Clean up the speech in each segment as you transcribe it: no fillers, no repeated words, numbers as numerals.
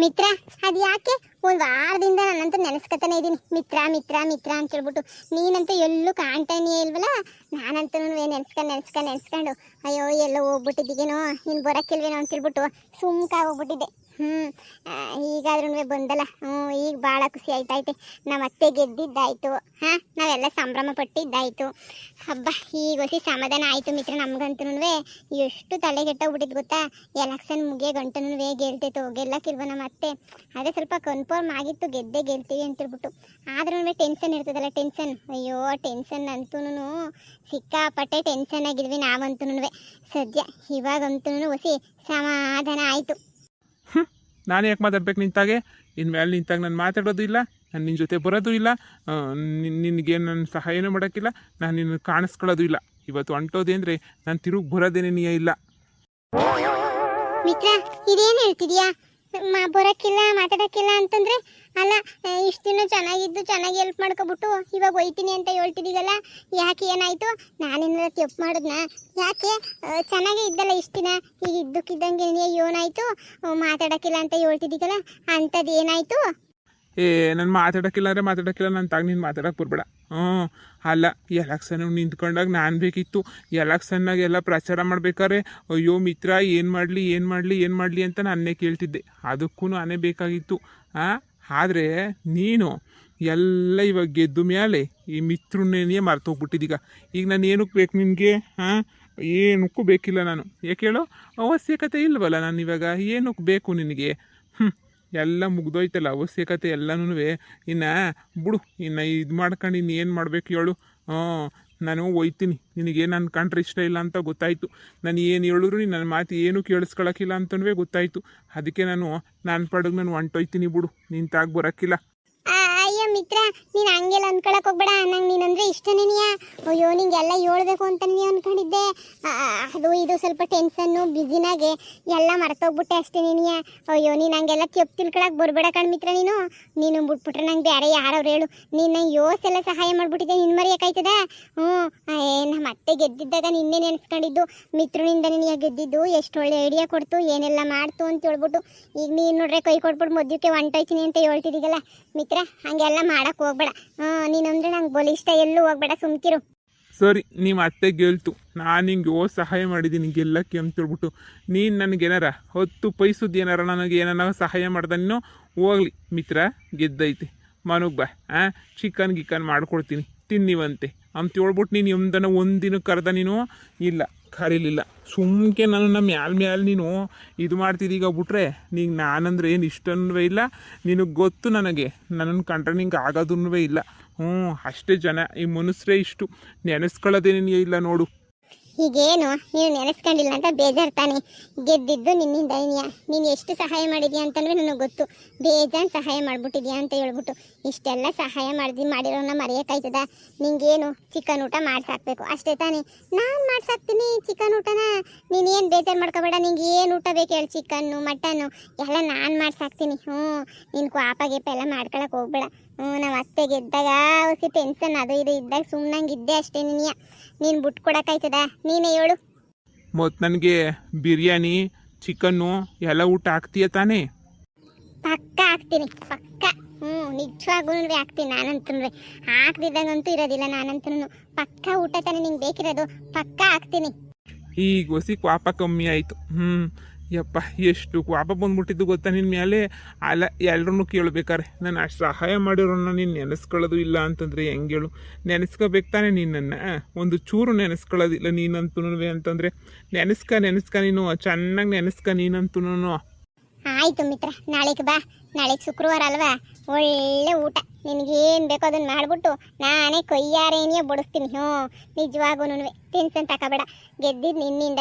ಮಿತ್ರ ಅದು ಯಾಕೆ ಒಂದು ವಾರದಿಂದ ನಾನಂತೂ ನೆನೆಸ್ಕೊತಾನೆ ಇದ್ದೀನಿ ಮಿತ್ರ ಮಿತ್ರ ಮಿತ್ರ ಅಂತ ಹೇಳ್ಬಿಟ್ಟು. ನೀನಂತೂ ಎಲ್ಲೂ ಕಾಣ್ತಾನೇ ಇಲ್ವಲ್ಲ. ನಾನಂತೂ ನೆನೆಸ್ಕೊಂಡು ಅಯ್ಯೋ ಎಲ್ಲೋ ಹೋಗ್ಬಿಟ್ಟಿದ್ದೀಗೇನೋ ನೀನು ಬರೋಕ್ಕಿಲ್ವೇನೋ ಅಂತ ಹೇಳ್ಬಿಟ್ಟು ಸುಮ್ಕಾಗೋಗ್ಬಿಟ್ಟಿದ್ದೆ. ಈಗಾದ್ರೂ ಬಂದಲ್ಲ. ಈಗ ಭಾಳ ಖುಷಿ ಆಯ್ತೈತೆ. ನಮ್ಮ ಅತ್ತೆ ಗೆದ್ದಿದ್ದಾಯ್ತು. ನಾವೆಲ್ಲ ಸಂಭ್ರಮ ಪಟ್ಟಿದ್ದಾಯ್ತು. ಹಬ್ಬ ಈಗ ಹೊಸಿ ಸಮಾಧಾನ ಆಯಿತು ಮಿತ್ರ. ನಮ್ಗಂತೂ ಎಷ್ಟು ತಲೆಗೆಟ್ಟೋಗ್ಬಿಟ್ಟಿದ್ದು ಗೊತ್ತಾ. ಎಲೆಕ್ಷನ್ ಮುಗಿಯೋ ಗಂಟನೂ ಗೆಲ್ತೈತು ಗೆಲ್ಲಕ್ಕಿಲ್ವ ನಮ್ಮ ಅತ್ತೆ. ಅದೇ ಸ್ವಲ್ಪ ಕನ್ಫರ್ಮ್ ಆಗಿತ್ತು ಗೆದ್ದೇ ಗೆಲ್ತೀವಿ ಅಂತೇಳ್ಬಿಟ್ಟು. ಆದ್ರೂ ಟೆನ್ಷನ್ ಇರ್ತದಲ್ಲ, ಟೆನ್ಷನ್. ಅಯ್ಯೋ ಟೆನ್ಷನ್ ಅಂತೂ ಸಿಕ್ಕಾಪಟ್ಟೆ ಟೆನ್ಷನ್ ಆಗಿದ್ವಿ ನಾವಂತೂ. ಸದ್ಯ ಇವಾಗಂತೂ ಹೊಸಿ ಸಮಾಧಾನ ಆಯಿತು. ನಾನು ಯಾಕೆ ಮಾತಾಡ್ಬೇಕು ನಿಂತಾಗೆ? ಇನ್ಮೇಲೆ ನಿಂತಾಗ ನಾನು ಮಾತಾಡೋದು ಇಲ್ಲ, ನಾನು ನಿನ್ನ ಜೊತೆ ಬರೋದು ಇಲ್ಲ, ನಿನಗೆ ನನ್ನ ಸಹಾಯನೂ ಮಾಡೋಕ್ಕಿಲ್ಲ, ನಾನು ನಿನ್ನ ಕಾಣಿಸ್ಕೊಳ್ಳೋದು ಇಲ್ಲ. ಇವತ್ತು ಅಂಟೋದೆ ಅಂದರೆ ನಾನು ತಿರುಗಿ ಬರೋದೇನೇ ನೀ ಇಲ್ಲ. ಮಿತ್ರ ಇದೇನು ಹೇಳ್ತಿದ್ಯಾ? ಬರೋಕ್ಕಿಲ್ಲ ಮಾತಾಡೋಕ್ಕಿಲ್ಲ ಅಂತಂದರೆ ಅಲ್ಲ, ಇಷ್ಟು ದಿನ ಚೆನ್ನಾಗಿದ್ದು ಚೆನ್ನಾಗಿ ಹೆಲ್ಪ್ ಮಾಡ್ಕೊಬಿಟ್ಟು ಇವಾಗ ಹೋಯ್ತೀನಿ ಅಂತ ಹೇಳ್ತಿದ್ದೀಗಲ್ಲ, ಯಾಕೆ ಏನಾಯಿತು? ನಾನೇನಾರ ತಪ್ಪು ಮಾಡಿದ್ನ? ಯಾಕೆ ಚೆನ್ನಾಗೇ ಇದ್ದಲ್ಲ ಇಷ್ಟು ದಿನ, ಈಗ ಇದ್ದಕ್ಕಿದ್ದಂಗೆ ಏನಾಯಿತು? ಮಾತಾಡೋಕ್ಕಿಲ್ಲ ಅಂತ ಹೇಳ್ತಿದ್ದೀಗಲ್ಲ, ಅಂಥದ್ದು ಏನಾಯಿತು? ನಾನು ಮಾತಾಡೋಕ್ಕಿಲ್ಲ ಅಂದರೆ ಮಾತಾಡೋಕ್ಕಿಲ್ಲ, ನಾನು ತಾಗ ನೀನು ಮಾತಾಡೋಕೆ ಬರ್ಬೇಡ. ಅಲ್ಲ, ಎಲೆಕ್ಷನ್ ನಿಂತ್ಕೊಂಡಾಗ ನಾನು ಬೇಕಿತ್ತು. ಎಲೆಕ್ಷನ್ನಾಗೆಲ್ಲ ಪ್ರಚಾರ ಮಾಡ್ಬೇಕಾದ್ರೆ ಅಯ್ಯೋ ಮಿತ್ರ ಏನು ಮಾಡಲಿ ಅಂತ ನಾನೇ ಕೇಳ್ತಿದ್ದೆ. ಅದಕ್ಕೂ ನಾನೇ ಬೇಕಾಗಿತ್ತು. ಆದರೆ ನೀನು ಎಲ್ಲ ಇವಾಗ ಗೆದ್ದು ಮೇಲೆ ಈ ಮಿತ್ರನ್ನೇ ಮರ್ತೋಗ್ಬಿಟ್ಟಿದ್ದೀಗ. ಈಗ ನಾನು ಏನಕ್ಕೆ ಬೇಕು ನಿನಗೆ? ಏನಕ್ಕೂ ಬೇಕಿಲ್ಲ ನಾನು. ಯಾಕೆ ಹೇಳೋ? ಅವಶ್ಯಕತೆ ಇಲ್ವಲ್ಲ ನಾನು ಇವಾಗ. ಏನಕ್ಕೆ ಬೇಕು ನಿನಗೆ? ಎಲ್ಲ ಮುಗ್ದೋಯ್ತಲ್ಲ ಅವಶ್ಯಕತೆ ಎಲ್ಲನೂ. ಇನ್ನು ಬಿಡು, ಇನ್ನು ಇದು ಮಾಡ್ಕೊಂಡು ಇನ್ನು ಏನು ಮಾಡಬೇಕು ಹೇಳು? ನಾನು ಹೋಯ್ತೀನಿ. ನಿನಗೆ ನಾನು ಕಂಡ್ರೆ ಇಷ್ಟ ಇಲ್ಲ ಅಂತ ಗೊತ್ತಾಯಿತು. ನಾನು ಏನು ಹೇಳಿದ್ರು ನೀನು ನನ್ನ ಮಾತು ಏನು ಕೇಳಿಸ್ಕೊಳಕ್ಕಿಲ್ಲ ಅಂತನೂ ಗೊತ್ತಾಯಿತು. ಅದಕ್ಕೆ ನಾನು ಪಡೆದು ನಾನು ಹೊಂಟೋಯ್ತೀನಿ. ಬಿಡು, ನೀನು ತಾಗ ಬರೋಕ್ಕಿಲ್ಲ. ಅಯ್ಯೋ ಮಿತ್ರ, ನೀನು ಹಂಗೆಲ್ಲ ಅನ್ಕೊಳಕ್ಕೆ ಹೋಗ್ಬೇಡ. ನಂಗೆ ನೀನಂದ್ರೆ ಇಷ್ಟನೇನಿಯಾ. ಅಯ್ಯೋ ನಿಂಗೆಲ್ಲ ಹೇಳ್ಬೇಕು ಅಂತ ನೀನು ಅಂದ್ಕೊಂಡಿದ್ದೆ. ಅದು ಇದು ಸ್ವಲ್ಪ ಟೆನ್ಷನ್ನು ಬ್ಯುಸಿನಾಗೆ ಎಲ್ಲ ಮರ್ತೋಗ್ಬಿಟ್ಟೆ ಅಷ್ಟೇ ನೀನಿಯಾ. ಅಯ್ಯೋ ನೀನು ಹಂಗೆಲ್ಲ ತಪ್ಪು ತಿಳ್ಕೊಳಕ್ಕೆ ಬರಬೇಡ ಕಣ್ ಮಿತ್ರ. ನೀನು ಬಿಟ್ಬಿಟ್ರೆ ನಂಗೆ ಬೇರೆ ಯಾರವ್ರು ಹೇಳು? ನೀನು ಯೋಸೆಲ್ಲ ಸಹಾಯ ಮಾಡಿಬಿಟ್ಟಿದ್ದೆ, ನಿನ್ನ ಮರೆಯೋಕ್ಕಾಯ್ತದ? ನಮ್ಮ ಅತ್ತೆ ಗೆದ್ದಿದ್ದಾಗ ನಿನ್ನೆ ನೆನೆಸ್ಕೊಂಡಿದ್ದು. ಮಿತ್ರನಿಂದ ನೀನು ಗೆದ್ದಿದ್ದು ಎಷ್ಟು ಒಳ್ಳೆ ಐಡಿಯಾ ಕೊಡ್ತು, ಏನೆಲ್ಲ ಮಾಡ್ತು ಅಂತ ಹೇಳ್ಬಿಟ್ಟು. ಈಗ ನೀನು ನೋಡ್ರೆ ಕೈ ಕೊಟ್ಬಿಟ್ಟು ಮದುವೆಗೆ ಹೊಂಟೋಯ್ತೀನಿ ಅಂತ ಹೇಳ್ತಿದ್ದೀಗಲ್ಲ ಮಿತ್ರ, ಹಂಗೆಲ್ಲ ಮಾಡಕ್ಕೆ ಹೋಗ್ಬೇಡ. ನೀನಂದ್ರೆ ನಂಗೆ ಬಲಿಷ್ಠ, ಎಲ್ಲೂ ಹೋಗ್ಬೇಡ, ಸುಮ್ಕಿರು. ಸರಿ, ನಿಮ್ಮ ಅತ್ತೆ ಗೆಲ್ತು. ನಾನು ನಿಂಗೆ ಸಹಾಯ ಮಾಡಿದ್ದೀನಿ ಗೆಲ್ಲಕ್ಕೆ ಅಂತೇಳ್ಬಿಟ್ಟು. ನೀನು ನನಗೇನಾರ 10 ಪೈಸದ್ದು ಏನಾರ ನನಗೆ ಏನಾರ ಸಹಾಯ ಮಾಡ್ದೆ ನೀನು ಹೋಗ್ಲಿ. ಮಿತ್ರ ಗೆದ್ದೈತೆ, ಮನೆಗೆ ಬಾ. ಚಿಕನ್ ಗಿಕನ್ ಮಾಡ್ಕೊಡ್ತೀನಿ, ತಿನ್ನಿವಂತೆ ಅಂತ ಹೇಳ್ಬಿಟ್ಟು ನೀನು ಎಂದನ ಒಂದಿನ ಕರೆದ? ನೀನು ಇಲ್ಲ, ಕರೀಲಿಲ್ಲ. ಸುಮ್ಕೆ ನನ್ನನ್ನು ಮ್ಯಾಲೆ ನೀನು ಇದು ಮಾಡ್ತಿದ್ದೀಗ ಬಿಟ್ರೆ ನಿಂಗೆ ನಾನಂದ್ರೆ ಏನು ಇಷ್ಟನೂ ಇಲ್ಲ. ನಿನಗೆ ಗೊತ್ತು ನನಗೆ, ನನ್ನನ್ನು ಕಂಡ್ರೆ ನಿಂಗೆ ಆಗೋದೂ ಇಲ್ಲ. ಅಷ್ಟೇ ಜನ, ಈ ಮನುಷ್ಯರೇ ಇಷ್ಟು ನೆನೆಸ್ಕೊಳ್ಳೋದೇನೇ ಇಲ್ಲ ನೋಡು. ಹೀಗೇನು ನೀನು ನೆನೆಸ್ಕೊಂಡಿಲ್ಲ ಅಂತ ಬೇಜಾರು ತಾನೆ? ಗೆದ್ದಿದ್ದು ನಿನ್ನಿಂದ. ನೀನು ಎಷ್ಟು ಸಹಾಯ ಮಾಡಿದ್ಯಾ ಅಂತಂದರೆ ನನಗೆ ಗೊತ್ತು. ಬೇಜಾನ್ ಸಹಾಯ ಮಾಡಿಬಿಟ್ಟಿದ್ಯಾ ಅಂತ ಹೇಳ್ಬಿಟ್ಟು. ಇಷ್ಟೆಲ್ಲ ಸಹಾಯ ಮಾಡಿರೋನ್ನ ಮರೆಯೋಕ್ಕಾಯ್ತದ? ನಿಂಗೇನು ಚಿಕನ್ ಊಟ ಮಾಡ್ಸಾಕ್ಬೇಕು ಅಷ್ಟೇ ತಾನೆ? ನಾನು ಮಾಡ್ಸಾಕ್ತೀನಿ ಚಿಕನ್ ಊಟನ. ನೀನೇನು ಬೇಜಾರು ಮಾಡ್ಕೋಬೇಡ. ನಿಂಗೆ ಏನು ಊಟ ಬೇಕು ಹೇಳಿ, ಚಿಕನ್ನು ಮಟನ್ನು ಎಲ್ಲ ನಾನು ಮಾಡ್ಸಾಕ್ತೀನಿ. ನೀನು ಕ್ವಾಪ ಗೀಪ ಎಲ್ಲ ಮಾಡ್ಕೊಳಕ್ಕೆ ಹೋಗ್ಬೇಡ. ನಮ್ಮ ಅತ್ತೆ ಗೆದ್ದಾಗ ಹೊಸಿ ಟೆನ್ಷನ್ ಅದು ಇದು ಇದ್ದಾಗ ಸುಮ್ಮನಂಗಿದ್ದೆ ಅಷ್ಟೇ. ನೀನು ಬಿಟ್ಟು ಕೊಡೋಕ್ಕಾಯ್ತದ? ನೀನೇ ಹೇಳು. ಮತ್ತು ನನಗೆ ಬಿರಿಯಾನಿ ಚಿಕನ್ನು ಎಲ್ಲ ಊಟ ಹಾಕ್ತೀಯ ತಾನೇ? ಪಕ್ಕ ಹಾಕ್ತೀನಿ, ಪಕ್ಕ. ನಿಜವಾಗೂ ಹಾಕ್ತೀನಿ ನಾನಂತೂ. ಹಾಕ್ದಿದ್ದಂಗಂತೂ ಇರೋದಿಲ್ಲ ನಾನಂತೂ. ಪಕ್ಕ ಊಟ ತಾನೇ ನಿಂಗೆ ಬೇಕಿರೋದು, ಪಕ್ಕ ಹಾಕ್ತೀನಿ. ಈಗ ಹೊಸಿ ಕ್ವಾಪ ಕಮ್ಮಿ ಆಯಿತು. ಯಪ್ಪ, ಎಷ್ಟು ಕ್ವಾಪ ಬಂದ್ಬಿಟ್ಟಿದ್ದು ಗೊತ್ತಾ ನಿನ್ನ ಮೇಲೆ? ಅಲ್ಲ, ಎಲ್ಲರೂ ಕೇಳಬೇಕಾರೆ ನಾನು ಅಷ್ಟು ಸಹಾಯ ಮಾಡಿರೋನ್ನ ನೀನು ನೆನೆಸ್ಕೊಳ್ಳೋದು ಇಲ್ಲ ಅಂತಂದರೆ ಹೆಂಗೆ ಹೇಳು? ನೆನೆಸ್ಕೋಬೇಕು ತಾನೆ ನಿನ್ನನ್ನು? ಒಂದು ಚೂರು ನೆನೆಸ್ಕೊಳ್ಳೋದಿಲ್ಲ ನೀನಂತೂ ಅಂತಂದರೆ. ನೆನೆಸ್ಕ ನೀನು ಚೆನ್ನಾಗಿ ನೆನೆಸ್ಕ ನೀನಂತೂ. ಆಯಿತು ಮಿತ್ರ, ನಾಳೆಗೆ ಬಾ. ನಾಳೆಗೆ ಶುಕ್ರವಾರ ಅಲ್ವಾ? ಒಳ್ಳೆ ಊಟ ನಿನಗೇನು ಬೇಕೋ ಅದನ್ನು ಮಾಡಿಬಿಟ್ಟು ನಾನೇ ಕೊಯ್ಯಾರೇನಿಯೇ ಬಡಿಸ್ತೀನಿ. ನಿಜವಾಗೂ ಟೆನ್ಷನ್ ತಗೋಬೇಡ. ಗೆದ್ದಿದ್ದು ನಿನ್ನಿಂದ.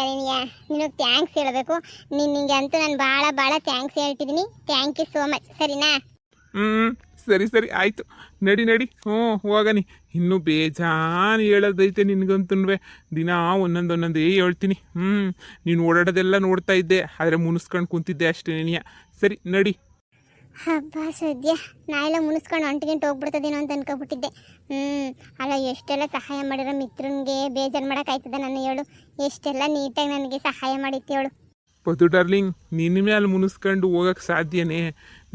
ನಿನಗೆ ಥ್ಯಾಂಕ್ಸ್ ಹೇಳಬೇಕು. ನಿನಗೆ ಅಂತೂ ನಾನು ಭಾಳ ಥ್ಯಾಂಕ್ಸ್ ಹೇಳ್ತಿದ್ದೀನಿ. Thank you so much. ಸರಿನಾ? ಸರಿ ಆಯಿತು, ನಡಿ. ಹೋಗನಿ. ಇನ್ನೂ ಬೇಜಾನು ಹೇಳೋದೈತೆ ನಿನಗಂತೂ. ದಿನ ಒಂದೊಂದೇ ಹೇಳ್ತೀನಿ. ನೀನು ಓಡಾಡೋದೆಲ್ಲ ನೋಡ್ತಾ ಇದ್ದೆ, ಆದರೆ ಮುನಿಸ್ಕೊಂಡು ಕುಂತಿದ್ದೆ ಅಷ್ಟೇ ನೀನು. ಸರಿ ನಡಿ. ಹಬ್ಬ ಸದ್ಯ ನಾ ಎಲ್ಲ ಮುನಿಸ್ಕೊಂಡು ಹೊಂಟಿಗೆಂಟು ಹೋಗ್ಬಿಡ್ತದೇನೋ ಅಂತ ಅನ್ಕೊಬಿಟ್ಟಿದ್ದೆ. ಅಲ್ಲ, ಎಷ್ಟೆಲ್ಲ ಸಹಾಯ ಮಾಡಿರೋ ಮಿತ್ರನಿಗೆ ಬೇಜಾರು ಮಾಡೋಕ್ಕಾಯ್ತದ? ನನ್ನ ಹೇಳು. ಎಷ್ಟೆಲ್ಲ ನೀಟಾಗಿ ನನಗೆ ಸಹಾಯ ಮಾಡಿತ್ತು ಹೇಳು. ಪದು ಡಾರ್ಲಿಂಗ್, ನಿನ್ನ ಮೇಲೆ ಮುನಿಸ್ಕೊಂಡು ಹೋಗಕ್ಕೆ ಸಾಧ್ಯನೇ?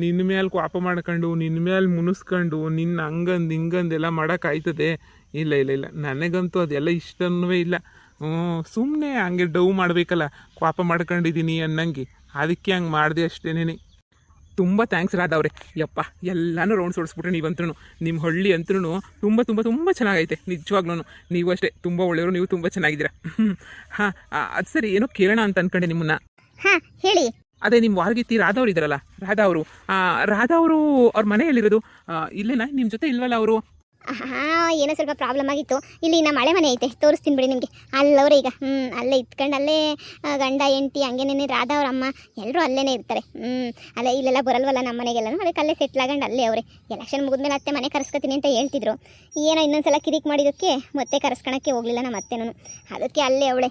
ನಿನ್ನ ಮೇಲೆ ಕೋಪ ಮಾಡ್ಕೊಂಡು ನಿನ್ನ ಮೇಲೆ ಮುನಿಸ್ಕೊಂಡು ನಿನ್ನ ಹಂಗಂದು ಹಿಂಗಂದು ಎಲ್ಲ ಮಾಡೋಕ್ಕಾಯ್ತದೆ? ಇಲ್ಲ ಇಲ್ಲ ಇಲ್ಲ, ನನಗಂತೂ ಅದೆಲ್ಲ ಇಷ್ಟನೂ ಇಲ್ಲ. ಸುಮ್ಮನೆ ಹಂಗೆ ಡವ್ ಮಾಡಬೇಕಲ್ಲ, ಕೋಪ ಮಾಡ್ಕೊಂಡಿದ್ದೀನಿ ಅನ್ನಂಗೆ, ಅದಕ್ಕೆ ಹಂಗೆ ಮಾಡಿದೆ ಅಷ್ಟೇನೇ. ತುಂಬ ಥ್ಯಾಂಕ್ಸ್ ರಾಧವ್ರೆ. ಯಪ್ಪ, ಎಲ್ಲನೂ ರೌಂಡ್ಸ್ ಹೊಡಿಸ್ಬಿಟ್ರೆ ನೀವಂತೂ. ನಿಮ್ಮ ಹಳ್ಳಿ ಅಂತೂ ತುಂಬ ತುಂಬ ತುಂಬ ಚೆನ್ನಾಗೈತೆ ನಿಜವಾಗ್ಲೂ. ನೀವು ಅಷ್ಟೇ ತುಂಬ ಒಳ್ಳೆಯವರು, ನೀವು ತುಂಬ ಚೆನ್ನಾಗಿದ್ದೀರಾ. ಹಾಂ, ಅದು ಸರಿ, ಏನೋ ಕೇಳೋಣ ಅಂತ ಅಂದ್ಕೊಂಡೆ ನಿಮ್ಮನ್ನ. ಹಾಂ ಹೇಳಿ. ಅದೇ ನಿಮ್ಮ ವಾರಗಿತ್ತಿ ರಾಧವ್ರು ಇದ್ದಾರಲ್ಲ, ರಾಧಾ ಅವರು ಅವ್ರ ಮನೆಯಲ್ಲಿರೋದು ಇಲ್ಲೇನಾ? ನಿಮ್ಮ ಜೊತೆ ಇಲ್ವಲ್ಲ ಅವರು? ಹಾಂ, ಏನೋ ಸ್ವಲ್ಪ ಪ್ರಾಬ್ಲಮ್ ಆಗಿತ್ತು. ಇಲ್ಲಿ ನಮ್ಮ ಮಳೆ ಮನೆ ಐತೆ, ತೋರಿಸ್ತೀನಿ ಬಿಡಿ ನಿಮಗೆ. ಅಲ್ಲವ್ರೆ ಈಗ ಅಲ್ಲೇ ಇತ್ಕೊಂಡು ಅಲ್ಲೇ ಗಂಡ ಹೆಂಡತಿ ಹಂಗೇನೇ ರಾಧಾ ಅವ್ರ ಅಮ್ಮ ಎಲ್ಲರೂ ಅಲ್ಲೇ ಇರ್ತಾರೆ. ಅಲ್ಲೇ ಇಲ್ಲೆಲ್ಲ ಬರಲ್ವಲ್ಲ ನಮ್ಮ ಮನೆಗೆಲ್ಲನೂ, ಅದಕ್ಕೆ ಅಲ್ಲೇ ಸೆಟ್ಲ್ ಆಗೊಂಡು ಅಲ್ಲೇ ಅವರೇ. ಎಲೆಕ್ಷನ್ ಮುಗಿದ್ಮೇಲೆ ಅತ್ತೆ ಮನೆ ಕರೆಸ್ಕೊತೀನಿ ಅಂತ ಹೇಳ್ತಿದ್ರು. ಏನೋ ಇನ್ನೊಂದ್ಸಲ ಕಿರಿಕ್ ಮಾಡಿದ್ದಕ್ಕೆ ಮತ್ತೆ ಕರೆಸ್ಕೊಳಕ್ಕೆ ಹೋಗಲಿಲ್ಲ ನಮ್ಮ ಅತ್ತೆನೂ, ಅದಕ್ಕೆ ಅಲ್ಲೇ ಅವಳೆ.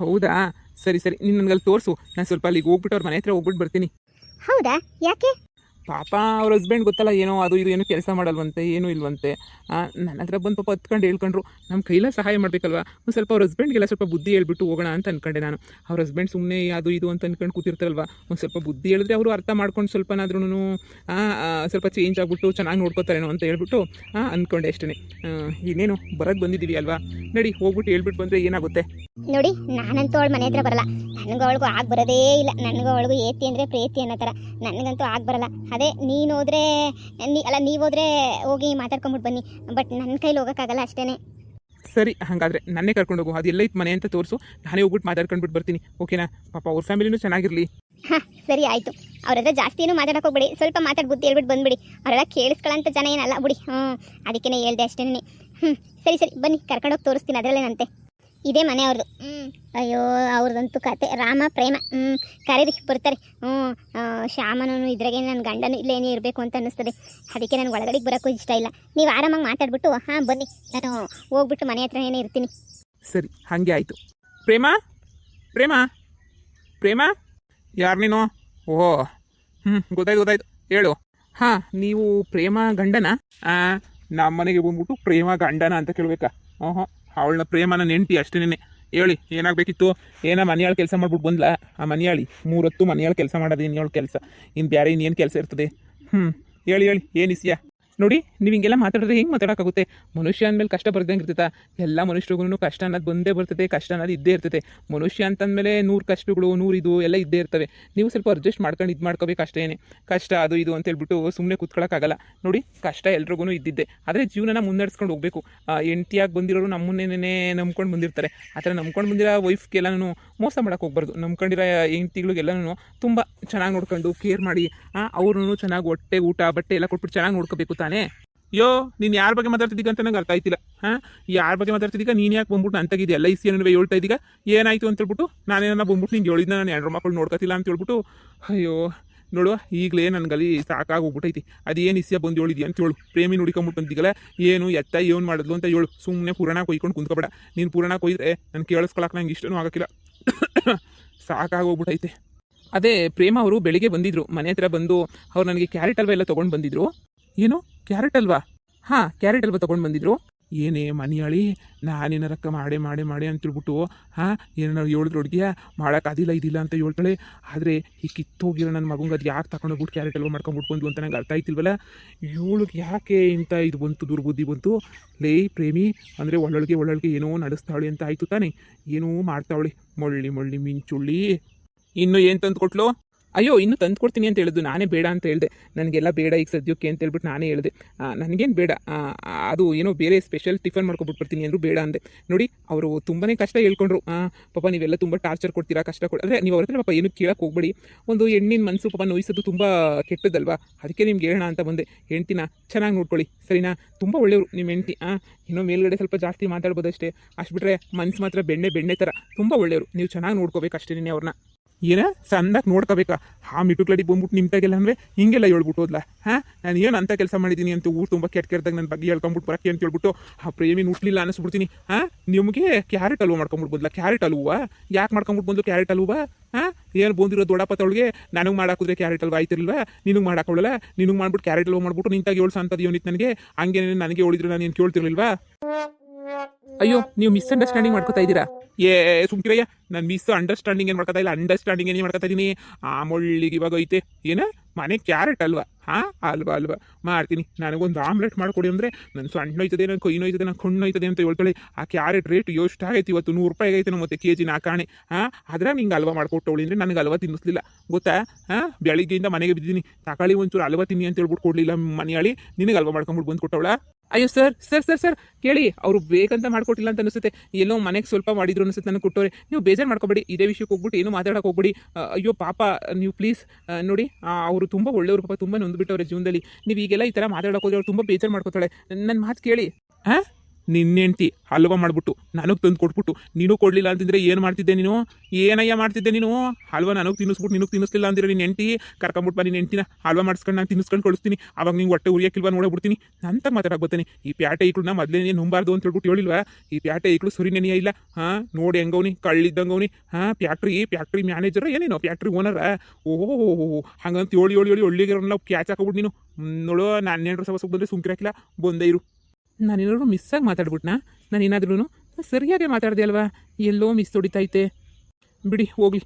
ಹೌದಾ, ಸರಿ ಸರಿ, ನೀನು ನನಗಲ್ಲಿ ತೋರಿಸು. ನಾನು ಸ್ವಲ್ಪ ಅಲ್ಲಿಗೆ ಹೋಗ್ಬಿಟ್ಟು ಅವ್ರ ಮನೆ ಹತ್ರ ಹೋಗ್ಬಿಟ್ಟು ಬರ್ತೀನಿ. ಹೌದಾ, ಯಾಕೆ? ಪಾಪ ಅವ್ರ ಹಸ್ಬೆಂಡ್ ಗೊತ್ತಲ್ಲ, ಏನೋ ಅದು ಇದು ಏನೋ ಕೆಲಸ ಮಾಡಲ್ವಂತೆ, ಏನೂ ಇಲ್ವಂತೆ. ನನ್ನ ಹತ್ರ ಬಂದು ಪಾಪ ಹತ್ಕೊಂಡು ಹೇಳ್ಕೊಂಡ್ರು. ನಮ್ಮ ಕೈಲ ಸಹಾಯ ಮಾಡಬೇಕಲ್ವ, ಒಂದು ಸ್ವಲ್ಪ ಅವ್ರ ಹಸ್ಬೆಂಡ್ಗೆಲ್ಲ ಸ್ವಲ್ಪ ಬುದ್ಧಿ ಹೇಳ್ಬಿಟ್ಟು ಹೋಗೋಣ ಅಂತ ಅಂದ್ಕೊಂಡೆ ನಾನು. ಅವ್ರ ಹಸ್ಬೆಂಡ್ ಸುಮ್ಮನೆ ಅದು ಇದು ಅಂತ ಅಂದ್ಕೊಂಡು ಕೂತಿರ್ತಾರಲ್ವ, ಒಂದು ಸ್ವಲ್ಪ ಬುದ್ಧಿ ಹೇಳಿದ್ರೆ ಅವರು ಅರ್ಥ ಮಾಡ್ಕೊಂಡು ಸ್ವಲ್ಪನಾದ್ರೂ ಸ್ವಲ್ಪ ಚೇಂಜ್ ಆಗಿಬಿಟ್ಟು ಚೆನ್ನಾಗಿ ನೋಡ್ಕೋತಾರೇನೋ ಅಂತ ಹೇಳ್ಬಿಟ್ಟು ಅಂದ್ಕೊಂಡೆ ಅಷ್ಟೇ. ಇನ್ನೇನು ಬರೋದು ಬಂದಿದ್ದೀವಿ ಅಲ್ವಾ, ನಡಿ ಹೋಗ್ಬಿಟ್ಟು ಹೇಳ್ಬಿಟ್ಟು ಬಂದರೆ ಏನಾಗುತ್ತೆ ನೋಡಿ. ನಾನಂತೂ ಅವಳ ಮನೆ ಹತ್ರ ಬರಲ್ಲ, ನನಗೂ ಅವಳಿಗೂ ಆಗಿ ಬರೋದೇ ಇಲ್ಲ. ನನಗೂ ಅವಳಿಗೂ ಏತಿ ಅಂದರೆ ಪ್ರೀತಿ ಅನ್ನೋ ಥರ, ನನಗಂತೂ ಆಗಿ ಬರಲ್ಲ. ಅದೇ ನೀನು ಹೋದ್ರೆ ನೀವು ಹೋದ್ರೆ ಹೋಗಿ ಮಾತಾಡ್ಕೊಂಬಿಟ್ಟು ಬನ್ನಿ, ಬಟ್ ನನ್ನ ಕೈಲಿ ಹೋಗೋಕ್ಕಾಗಲ್ಲ ಅಷ್ಟೇ. ಸರಿ, ಹಾಗಾದರೆ ನನ್ನೇ ಕರ್ಕೊಂಡು ಹೋಗು. ಅದು ಎಲ್ಲ ಇತ್ತು ಮನೆ ಅಂತ ತೋರಿಸು, ನಾನೇ ಹೋಗ್ಬಿಟ್ಟು ಮಾತಾಡ್ಕೊಂಡ್ಬಿಟ್ಟು ಬರ್ತೀನಿ, ಓಕೆನಾ? ಪಾಪ ಅವ್ರ ಫ್ಯಾಮಿಲಿನೂ ಚೆನ್ನಾಗಿರಲಿ. ಹಾಂ ಸರಿ ಆಯಿತು. ಅವರೆಲ್ಲ ಜಾಸ್ತಿ ಏನೂ ಮಾತಾಡೋಕೆ ಹೋಗ್ಬೇಡಿ, ಸ್ವಲ್ಪ ಮಾತಾಡಿ ಬುದ್ಧಿ ಹೇಳ್ಬಿಟ್ಟು ಬಂದುಬಿಡಿ. ಅವರೆಲ್ಲ ಕೇಳಿಸ್ಕೊಳ್ಳೋಂಥ ಜನ ಏನಲ್ಲ ಬಿಡಿ. ಅದಕ್ಕೇ ಹೇಳ್ದೆ ಅಷ್ಟೇ. ಸರಿ ಸರಿ ಬನ್ನಿ, ಕರ್ಕೊಂಡೋಗಿ ತೋರಿಸ್ತೀನಿ, ಅದರಲ್ಲೇನಂತೆ. ಇದೇ ಮನೆ ಅವ್ರದ್ದು. ಅಯ್ಯೋ, ಅವ್ರದ್ದಂತೂ ಕತೆ ರಾಮ ಪ್ರೇಮ. ಕರೀರಿ, ಬರ್ತಾರೆ. ಶ್ಯಾಮನೂ ಇದ್ರಾಗೆ ನನ್ನ ಗಂಡನೂ ಇಲ್ಲೇನೇ ಇರಬೇಕು ಅಂತ ಅನ್ನಿಸ್ತದೆ. ಅದಕ್ಕೆ ನನಗೆ ಒಳಗಡೆಗೆ ಬರೋಕ್ಕೂ ಇಷ್ಟ ಇಲ್ಲ. ನೀವು ಆರಾಮಾಗಿ ಮಾತಾಡ್ಬಿಟ್ಟು ಬನ್ನಿ, ನಾನು ಹೋಗ್ಬಿಟ್ಟು ಮನೆ ಹತ್ರನೇ ಇರ್ತೀನಿ. ಸರಿ, ಹಾಗೆ ಆಯಿತು. ಪ್ರೇಮ ಪ್ರೇಮ ಪ್ರೇಮ, ಯಾರು ನೀನು? ಓಹೋ, ಗೊತ್ತಾಯ್ತು, ಹೇಳು. ಹಾಂ, ನೀವು ಪ್ರೇಮ ಗಂಡನ? ನಮ್ಮ ಮನೆಗೆ ಬಂದ್ಬಿಟ್ಟು ಪ್ರೇಮ ಗಂಡನ ಅಂತ ಕೇಳಬೇಕಾ? ಅವಳನ್ನ ಪ್ರೇಮನ ನೆಂಟಿ ಅಷ್ಟೇನೆ. ಹೇಳಿ, ಏನಾಗಬೇಕಿತ್ತು? ಮನೆಯಾಳು ಕೆಲಸ ಮಾಡ್ಬಿಟ್ಟು ಬಂದ್ಲಾ? ಆ ಮನೆಯಾಳಿ 3 ಹೊತ್ತು ಮನೆಯಾಳು ಕೆಲಸ ಮಾಡೋದು ಇನ್ನೇಳು ಕೆಲಸ, ಇನ್ನು ಬೇರೆ ಇನ್ನೇನು ಕೆಲಸ ಇರ್ತದೆ? ಹೇಳಿ ಏನು ಇಸ್ಯಾ? ನೋಡಿ, ನೀವು ಹಿಂಗೆಲ್ಲ ಮಾತಾಡಿದ್ರೆ ಹೆಂಗೆ ಮಾತಾಡೋಕ್ಕಾಗುತ್ತೆ? ಮನುಷ್ಯ ಅಂದಮೇಲೆ ಕಷ್ಟ ಬರ್ದಂಗೆ ಇರ್ತೈತಾ? ಎಲ್ಲ ಮನುಷ್ಯರಿಗೂ ಕಷ್ಟ ಅನ್ನೋದು ಬಂದೇ ಬರ್ತದೆ, ಕಷ್ಟ ಅನ್ನೋದು ಇದ್ದೇ ಇರ್ತದೆ. ಮನುಷ್ಯ ಅಂತಂದಮೇಲೆ 100 ಕಷ್ಟಗಳು 100 ಇದು ಎಲ್ಲ ಇದ್ದೇ ಇರ್ತವೆ. ನೀವು ಸ್ವಲ್ಪ ಅಡ್ಜಸ್ಟ್ ಮಾಡ್ಕೊಂಡು ಇದು ಮಾಡ್ಕೋಬೇಕು ಅಷ್ಟೇನೆ. ಕಷ್ಟ ಅದು ಇದು ಅಂತ ಹೇಳ್ಬಿಟ್ಟು ಸುಮ್ಮನೆ ಕೂತ್ಕೊಳ್ಳೋಕ್ಕಾಗಲ್ಲ. ನೋಡಿ, ಕಷ್ಟ ಎಲ್ರಿಗೂ ಇದ್ದಿದ್ದೆ, ಆದರೆ ಜೀವನನ ಮುನ್ನಡೆಸ್ಕೊಂಡು ಹೋಗಬೇಕು. ಹೆಂಡ್ತಿಯಾಗಿ ಬಂದಿರೋರು ನಮ್ಮನ್ನೇ ನಂಬ್ಕೊಂಡು ಬಂದಿರ್ತಾರೆ. ಆ ಥರ ನಂಬ್ಕೊಂಡು ಬಂದಿರೋ ವೈಫ್ಗೆಲ್ಲನೂ ಮೋಸ ಮಾಡೋಕ್ಕೆ ಹೋಗ್ಬಾರ್ದು. ನಂಬ್ಕೊಂಡಿರೋ ಹೆಂಡ್ತಿಗಳಿಗೆಲ್ಲನೂ ತುಂಬ ಚೆನ್ನಾಗಿ ನೋಡ್ಕೊಂಡು ಕೇರ್ ಮಾಡಿ ಅವ್ರನ್ನೂ ಚೆನ್ನಾಗಿ ಹೊಟ್ಟೆ ಊಟ ಬಟ್ಟೆ ಎಲ್ಲ ಕೊಟ್ಬಿಟ್ಟು ಚೆನ್ನಾಗಿ ನೋಡ್ಕೋಬೇಕು ತಾನೇ. ಯೋ, ನೀನು ಯಾರ ಬಗ್ಗೆ ಮಾತಾಡ್ತಿದ್ದೀಗ ಅಂತ ನಂಗೆ ಅರ್ಥ ಆಯ್ತಿಲ್ಲ. ಯಾರ ಬಗ್ಗೆ ಮಾತಾಡ್ತಿದ್ದೀಗ? ನೀನು ಯಾಕೆ ಬಂದ್ಬಿಟ್ಟು ಅಂತಗಿದ್ದೆ ಎಲ್ಲ ಇಸಿ ಅನ್ನೋ ಹೇಳ್ತಾ ಇದ್ದೀಗ? ಏನಾಯಿತು ಅಂತ ಹೇಳ್ಬಿಟ್ಟು ನಾನೇನ ಬಂದ್ಬಿಟ್ಟು ನಿಂಗೆ ಹೇಳಿದ್ನ ನಾನು 2 ಮಕ್ಕಳು ನೋಡ್ಕೊತಿಲ್ಲ ಅಂತ ಹೇಳ್ಬಿಟ್ಟು. ಅಯ್ಯೋ ನೋಡುವ, ಈಗಲೇ ನನಗಲ್ಲಿ ಸಾಕಾಗೋಗ್ಬಿಟ್ಟೈತಿ. ಅದೇನು ಇಸ್ಯ ಬಂದು ಹೇಳಿದ್ಯಾ ಅಂತ ಹೇಳು. ಪ್ರೇಮಿ ನೋಡಿಕೊಂಬಿಟ್ಟು ಅಂತೀಗಲ್ಲ, ಏನು ಎತ್ತ ಏನು ಮಾಡಿದ್ಲು ಅಂತ ಹೇಳು. ಸುಮ್ಮನೆ ಪುರಾಣ ಕೊಯ್ಕೊಂಡು ಕುಂತ್ಕೊಬೇಡ. ನೀನು ಪುರಾಣ ಕೊಯ್ದ್ರೆ ನಾನು ಕೇಳಿಸ್ಕೊಳಕ್ಕೆ ನಂಗೆ ಇಷ್ಟನೂ ಆಗೋಕ್ಕಿಲ್ಲ. ಸಾಕಾಗೋಗ್ಬಿಟ್ಟೈತೆ. ಅದೇ ಪ್ರೇಮ ಅವರು ಬೆಳಿಗ್ಗೆ ಬಂದಿದ್ರು, ಮನೆ ಹತ್ರ ಬಂದು ಅವ್ರು ನನಗೆ ಕ್ಯಾರೆಟ್ ಹಲ್ವಾ ಎಲ್ಲ ತೊಗೊಂಡು ಬಂದಿದ್ರು. ಏನು ಕ್ಯಾರೆಟ್ ಹಲ್ವಾ? ಹಾಂ, ಕ್ಯಾರೆಟ್ ಹಲ್ವಾ ತೊಗೊಂಡು ಬಂದಿದ್ರು. ಏನೇ ಮನೆಯಾಳಿ, ನಾನೇನಾರಕ್ಕ ಮಾಡಿ ಅಂತೇಳ್ಬಿಟ್ಟು ಏನಾರು ಹೇಳಿದ್ರು ಹುಡುಗಿಯ ಮಾಡೋಕ್ಕಾದಿಲ್ಲ ಇದಿಲ್ಲ ಅಂತ ಹೇಳ್ತಾಳೆ. ಆದರೆ ಈ ಕಿತ್ತೋಗಿರೋ ನನ್ನ ಮಗಂಗೆ ಅದು ಯಾಕೆ ತಗೊಂಡೋಗ್ಬಿಟ್ಟು ಕ್ಯಾರೆಟ್ ಹಲ್ವಾ ಮಾಡ್ಕೊಂಡ್ಬಿಟ್ಟು ಬಂದು ಅಂತ ನಂಗೆ ಅರ್ಥ ಆಯ್ತಿಲ್ವಲ್ಲ. ಇವಳಿಗೆ ಯಾಕೆ ಇಂಥ ಇದು ಬಂತು, ದುರ್ಬುದ್ಧಿ ಬಂತು? ಲೇ ಪ್ರೇಮಿ ಅಂದರೆ ಒಳ್ಳೊಳಗೆ ಏನೋ ನಡೆಸ್ತಾವಳಿ ಅಂತ ಆಯಿತು ತಾನೆ. ಏನೋ ಮಾಡ್ತಾವಳಿ, ಮಳ್ಳಿ ಮಿಂಚುಳ್ಳಿ. ಇನ್ನು ಏನು ತಂದು ಕೊಟ್ಲು? ಅಯ್ಯೋ, ಇನ್ನೂ ತಂದು ಕೊಡ್ತೀನಿ ಅಂತ ಹೇಳಿದ್ದು, ನಾನೇ ಬೇಡ ಅಂತ ಹೇಳಿದೆ. ನನಗೆಲ್ಲ ಬೇಡ ಈಗ ಸದ್ಯಕ್ಕೆ ಅಂತ ಹೇಳ್ಬಿಟ್ಟು ನಾನೇ ಹೇಳಿದೆ. ನನಗೇನು ಬೇಡ, ಅದು ಏನೋ ಬೇರೆ ಸ್ಪೆಷಲ್ ಟಿಫನ್ ಮಾಡ್ಕೊಬಿಟ್ಟು ಬರ್ತೀನಿ ಅಂದರು, ಬೇಡ ಅಂದೆ. ನೋಡಿ, ಅವರು ತುಂಬಾ ಕಷ್ಟ ಹೇಳ್ಕೊಂಡ್ರು. ಪಾಪ ನೀವೆಲ್ಲ ತುಂಬ ಟಾರ್ಚರ್ ಕೊಡ್ತೀರಾ, ಕಷ್ಟ ಅಂದರೆ ನೀವು ಅವ್ರ ಹತ್ರ ಪಾಪ ಏನು ಕೇಳಕ್ಕೆ ಹೋಗ್ಬೇಡಿ. ಒಂದು ಹೆಣ್ಣಿನ ಮನಸ್ಸು ಪಾಪ ನೋಯಿಸೋದು ತುಂಬ ಕೆಟ್ಟದಲ್ವಾ, ಅದಕ್ಕೆ ನಿಮ್ಗೆ ಹೇಳೋಣ ಅಂತ ಬಂದೆ. ಹೆಂಡ್ತಿನ ಚೆನ್ನಾಗಿ ನೋಡ್ಕೊಳ್ಳಿ, ಸರಿನಾ? ತುಂಬ ಒಳ್ಳೆಯವರು ನಿಮ್ಮ ಹೆಂಡ್ತಿ. ಏನೋ ಮೇಲ್ಗಡೆ ಸ್ವಲ್ಪ ಜಾಸ್ತಿ ಮಾತಾಡ್ಬೋದು ಅಷ್ಟೇ, ಅಷ್ಟು ಬಿಟ್ಟರೆ ಮನ್ಸು ಮಾತ್ರ ಬೆಣ್ಣೆ ಥರ ತುಂಬ ಒಳ್ಳೆಯವರು. ನೀವು ಚೆನ್ನಾಗಿ ನೋಡ್ಕೋಬೇಕು ಅಷ್ಟೇ ಅವ್ರನ್ನ. ಏನ ಸಂದಾಗಿ ನೋಡ್ಕೋಬೇಕಾ? ಮಿಟುಕ್ಲಡಿಗೆ ಬಂದ್ಬಿಟ್ಟು ನಿಮ್ತಾಗೆಲ್ಲ ಅಂದರೆ ಹಿಂಗೆಲ್ಲ ಹೇಳ್ಬಿಟ್ಟು ಹೋದ್ಲ. ನಾನು ಏನು ಅಂತ ಕೆಲಸ ಮಾಡಿದ್ದೀನಿ ಅಂತ ಊರು ತುಂಬ ಕೆಟ್ಟದಾಗ ನನ್ನ ಬಗ್ಗೆ ಹೇಳ್ಕೊಂಬಿಟ್ಟು ಬರೋಕ್ಕೆ ಅಂತ ಹೇಳ್ಬಿಟ್ಟು ಪ್ರೇಮಿ ನುಟ್ಲಿಲ್ಲ ಅನ್ನಿಸ್ಬಿಡ್ತೀನಿ. ನಿಮಗೆ ಕ್ಯಾರೆಟ್ ಹಲ್ವಾ ಮಾಡ್ಕೊಂಬಿಡ್ಬೋದಲ್ಲ? ಕ್ಯಾರೆಟ್ ಹಲ್ವಾ ಯಾಕೆ ಮಾಡ್ಕೊಂಬಿಟ್ಟು ಬಂದು ಕ್ಯಾರೆಟ್ ಹಲ್ವಾ? ಏನು ಬಂದಿರೋ ದೊಡ್ಡಪ್ಪ ತವಳಿಗೆ ನನಗೆ ಮಾಡಾಕಿದ್ರೆ ಕ್ಯಾರೆಟ್ ಹಲ್ವಾ ಆಯ್ತಿರಲ್ವಾ? ನಿನಗೆ ಮಾಡಾಕೊಳ್ಳಲ್ಲ, ನಿನಗೆ ಮಾಡ್ಬಿಟ್ಟು ಕ್ಯಾರೆಟ್ ಹಲ್ವಾ ಮಾಡ್ಬಿಟ್ಟು ನಿಂತಾಗಿ ಹೇಳ್ಸ ಅಂತದ್ದು ಇವನಿತ್ತು ನನಗೆ. ಹಂಗೆ ನನಗೆ ಹೇಳಿದ್ರು ನಾನು ಏನು ಕೇಳ್ತಿರ್ಲಿಲ್ವಾ? ಅಯ್ಯೋ ನೀವು ಮಿಸ್ಅಂಡರ್ಸ್ಟ್ಯಾಂಡಿಂಗ್ ಮಾಡ್ಕೊತಾ ಇದ್ದೀರಾ. ಏ ಸುಮ್ಕಿರಯ್ಯ, ನಾನು ಅಂಡರ್ಸ್ಟ್ಯಾಂಡಿಂಗ್ ಏನು ಮಾಡ್ಕೊತಾ ಇಲ್ಲ, ಅಂಡರ್ಸ್ಟ್ಯಾಂಡಿಂಗ್ ಏನು ಮಾಡ್ಕೊತಾ ಇದ್ದೀನಿ. ಆ ಮುಳ್ಳಿಗೆ ಇವಾಗ ಐತೆ ಏನ ಮನೆ ಕ್ಯಾರೆಟ್ ಅಲ್ವಾ? ಹಾಂ ಅಲ್ವಾ ಮಾಡ್ತೀನಿ. ನನಗೊಂದು ಆಮ್ಲೆಟ್ ಮಾಡಿಕೊಡಿ ಅಂದರೆ ನನ್ನ ಸಣ್ಣ ಹೋಯ್ತದೆ, ನನ್ನ ಕೈ ನೋಯ್ತದೆ, ನನ್ನ ಕಣ್ಣು ಹೋಯ್ತದೆ ಅಂತ ಹೇಳ್ತಾಳೆ. ಆ ಕ್ಯಾರೆಟ್ ರೇಟ್ ಎಷ್ಟಾಗೈತಿ ಇವತ್ತು? 100 ರೂಪಾಯಿ ಆಗೈತೆ ನಮ್ಮ ಮತ್ತೆ ಕೆ ಜಿ ನಾಲ್ಕಾಣೆ. ಹಾಂ ಅದ್ರಾಗ ನಿಂಗೆ ಹಲ್ವಾ ಮಾಡ್ಕೊಟ್ಟವಳಿ ಅಂದರೆ ನನಗೆ ಹಲ್ವಾ ತಿನ್ನಿಸ್ಲಿಲ್ಲ ಗೊತ್ತಾ? ಹಾಂ ಬೆಳಿಗ್ಗೆಯಿಂದ ಮನೆಗೆ ಬಿದ್ದೀನಿ, ತಕಾಳಿ ಒಂಚೂರು ಹಲ್ವಾ ತಿನ್ನಿ ಅಂತ ಹೇಳ್ಬಿಟ್ಟು ಕೊಡಲಿಲ್ಲ ಮನೆಯಾಳಿ, ನಿನಗೆ ಹಲ್ವಾ ಮಾಡ್ಕೊಂಬಿಟ್ಟು ಬಂದು ಕೊಟ್ಟವಳ. ಅಯ್ಯೋ ಸರ್ ಸರ್ ಸರ್ ಸರ್ ಕೇಳಿ, ಅವರು ಬೇಕಂತ ಮಾಡ್ಕೊಟ್ಟಿಲ್ಲ ಅಂತ ಅನಿಸುತ್ತೆ, ಎಲ್ಲೋ ಮನೆಗೆ ಸ್ವಲ್ಪ ಮಾಡಿದ್ರು ಅನಿಸುತ್ತೆ ನನಗೆ ಕೊಟ್ಟವ್ರೆ. ನೀವು ಬೇಜಾರು ಮಾಡ್ಕೊಬೇಡಿ, ಇದೇ ವಿಷಯಕ್ಕೆ ಹೋಗ್ಬಿಟ್ಟು ಏನು ಮಾತಾಡೋಕೆ ಹೋಗ್ಬಿಡಿ. ಅಯ್ಯೋ ಪಾಪ ನೀವು ಪ್ಲೀಸ್ ನೋಡಿ, ಅವರು ತುಂಬ ಒಳ್ಳೆಯವರು, ಪಾಪ ತುಂಬ ನೊಂದ್ಬಿಟ್ಟವ್ರೆ ಜೀವನದಲ್ಲಿ. ನೀವು ಈಗೆಲ್ಲ ಈ ಥರ ಮಾತಾಡೋಕೆ ಹೋದ್ರೆ ಅವ್ರು ತುಂಬ ಬೇಜಾರು ಮಾಡ್ಕೊತಾಳೆ. ನನ್ನ ಮಾತು ಕೇಳಿ. ಹಾಂ ನಿನ್ನ ಹೆಂಡ್ತಿ ಹಲ್ವಾ ಮಾಡ್ಬಿಟ್ಟು ನನಗೆ ತಂದು ಕೊಟ್ಬಿಟ್ಟು ನೀನು ಕೊಡಲಿಲ್ಲ ಅಂತಂದರೆ ಏನು ಮಾಡ್ತಿದ್ದೆ ನೀನು? ಏನಯ್ಯ ಮಾಡ್ತಿದ್ದೆ ನೀನು? ಹಲ್ವಾ ನನಗೆ ತಿನ್ನಿಸ್ಬಿಟ್ಟು ನಿನಗೆ ತಿನ್ನಿಸ್ಲಿಲ್ಲ ಅಂದಿರೋ ನಿನ್ನ ಹೆಂಡ್ತಿ ಕರ್ಕೊಂಬಿಟ್ಟು ಬಾ ನಿನ್ನ ಹೆಂಡ್ತಿನ ಹಲ್ವಾ ಮಾಡಿಸ್ಕೊಂಡು ನಾನು ತಿನ್ನಿಸ್ಕೊಂಡು ಕಳಿಸ್ತೀನಿ. ಅವಾಗ ನಿಂಗೆ ಹೊಟ್ಟೆ ಉರಿಯೋಕ್ಕಿಲ್ವಾ ನೋಡಬಿಡ್ತೀನಿ ಅಂತ ಮಾತಾಡಕ್ಕೆ ಬರ್ತೀನಿ. ಈ ಪ್ಯಾಟೆ ಈಕ್ಳನ್ನ ಮೊದಲೇ ನಂಬಾರ್ದು ಅಂತ ಹೇಳ್ಬಿಟ್ಟು ಹೇಳಿಲ್ವಾ? ಈ ಪ್ಯಾಟೆ ಈಕ್ಳು ಸರಿ ನೆನೆಯ ಇಲ್ಲ. ಹಾಂ ನೋಡಿ ಹೆಂಗವ್ನಿ, ಕಳ್ಳಿದ್ದಂಗವ್ನಿ. ಹಾಂ ಫ್ಯಾಕ್ಟ್ರಿ ಮ್ಯಾನೇಜರ್ ಏನೇನೋ ಫ್ಯಾಕ್ಟ್ರಿ ಓನರ. ಓಹೋ ಹಂಗಂತ ಏಳಿ ಒಳ್ಳಿಗೆಲ್ಲ ಕ್ಯಾಚ್ ಹಾಕೋಬಿಟ್ಟು ನೀನು ನೋಡೋ. ನಾನು ಏನಾದ್ರು ಸವಸಕ್ಕೆ ಬಂದರೆ ಸುಮ್ಕಿರಾಕಿಲ್ಲ, ಬಂದೇ ಇರು. ನಾನೇನಾದ್ರು ಮಿಸ್ಸಾಗಿ ಮಾತಾಡ್ಬಿಟ್ನಾ? ನಾನೇನಾದ್ರೂ ಸರಿಯಾಗಿ ಮಾತಾಡಿದೆ ಅಲ್ವಾ? ಎಲ್ಲೋ ಮಿಸ್ ಹೊಡಿತೈತೆ ಬಿಡಿ, ಹೋಗ್ಲಿ,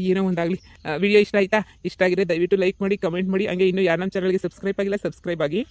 ಏನೋ ಒಂದಾಗಲಿ. ವಿಡಿಯೋ ಇಷ್ಟ ಆಯಿತಾ? ಇಷ್ಟ ಆಗಿದ್ರೆ ದಯವಿಟ್ಟು ಲೈಕ್ ಮಾಡಿ, ಕಮೆಂಟ್ ಮಾಡಿ. ಹಂಗೆ ಇನ್ನೂ ಯಾರು ನಮ್ಮ ಚಾನಲ್ಗೆ ಸಬ್ಸ್ಕ್ರೈಬ್ ಆಗಿಲ್ಲ ಸಬ್ಸ್ಕ್ರೈಬ್ ಆಗಿ.